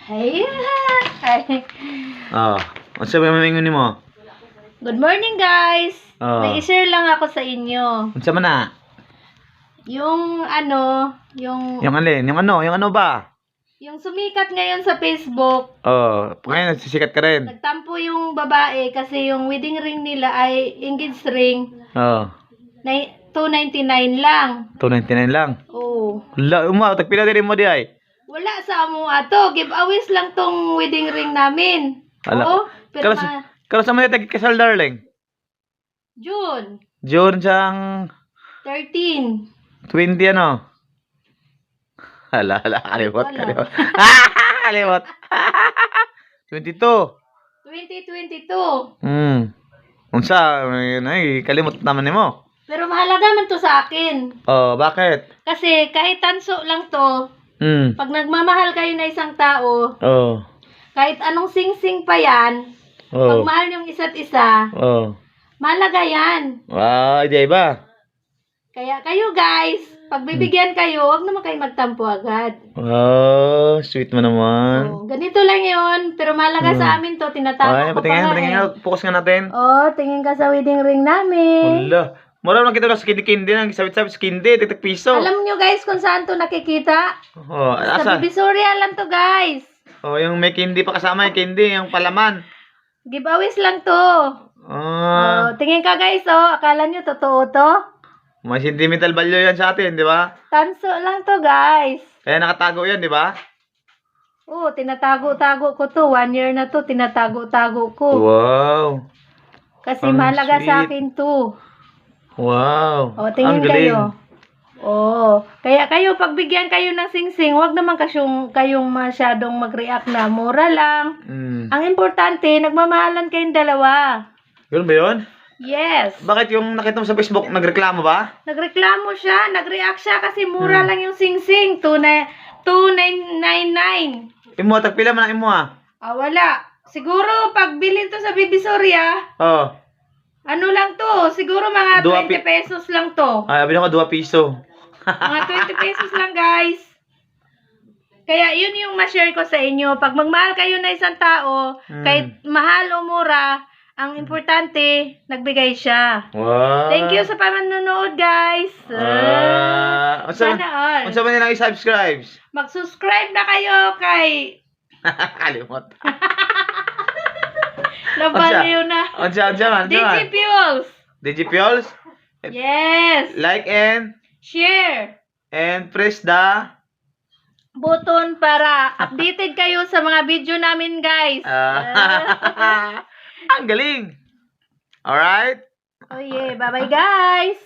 Ay, ay. Oh. Ano sabi mo ni mo? Good morning, guys. Oh. May i-share lang ako sa inyo. Ano man na? Yung ano, yung Yung alin? Yung ano ba? yung sumikat ngayon sa Facebook. Oh, ngayon nagsisikat ka rin. Nagtampo yung babae kasi yung wedding ring nila ay engagement ring. Oh. $299 lang. $299 lang. Oh. Wala, tagpila din mo di ay. Wala sa amo ato. Giveaways lang tong wedding ring namin. Ala. Oo. Pero Kala sa mga tagit kasal, darling. June June siyang 13. 20 ano? Hala, kalimot. Kalimot. 22. 2022. Unsa, kalimot naman ni mo. Pero mahalaga man to sa akin. Oh, bakit? Kasi kahit tanso lang to, pag nagmamahal kayo na isang tao, Oh. kahit anong sing-sing pa yan, pag mahal yung isa't isa, mahalaga yan. Wow, di ba? Kaya kayo guys, pag bibigyan kayo, huwag naman kayo magtampo agad. Wow, sweet mo naman. Oh, ganito lang yun, pero mahalaga sa amin to, tinatago ko pa nga patingin, focus nga natin. Oh, tingin ka sa wedding ring namin. Wala. Mura lang kita na sa kindi-kindi, nang sabit-sabit sa kindi, tigtag piso. Alam nyo guys kung saan to nakikita? Oh, Sa asa? Divisoria lang to guys. Oh, yung may kindi pa kasama, yung kindi, yung palaman. Giveaways lang to. Ah, Tingin ka guys, akala nyo totoo to? may sentimental value yan sa atin, di ba? Tanso lang to guys. Kaya nakatago yan, di ba? Oo, tinatago-tago ko to. 1 year na to, tinatago-tago ko. Wow. Kasi ang mahalaga sa sweet. akin to. Wow. O, tingin ang galing. kayo. Oo. Kaya kayo, pagbigyan kayo ng sing-sing, huwag naman kayong masyadong mag-react na mura lang. Ang importante, nagmamahalan kayong dalawa. Ganun ba yun? Yes. Bakit yung nakita mo sa Facebook, nagreklamo ba? Nagreklamo siya, nag-react siya kasi mura lang yung sing-sing. 2,999. Imo, tagpila man ang imo ah. Wala. Siguro, pag bilhin to sa Divisoria, Oh. ano lang to? Siguro mga 20 pesos lang to. Ay, abin ako 2 piso. Mga 20 pesos lang, guys. Kaya yun yung ma-share ko sa inyo. Pag magmahal kayo na isang tao, kahit mahal o mura, ang importante, nagbigay siya. Wow. Thank you sa panonood, guys. Sana all. Unsa man nilang i-subscribe? Mag-subscribe na kayo kay... Kalimot. Nabaliw na. Unsa man? Digifuels. Digifuels? Yes. Like and Share. press the Button para updated kayo sa mga video namin, guys. ang galing. Alright? Oh yeah, bye-bye, guys.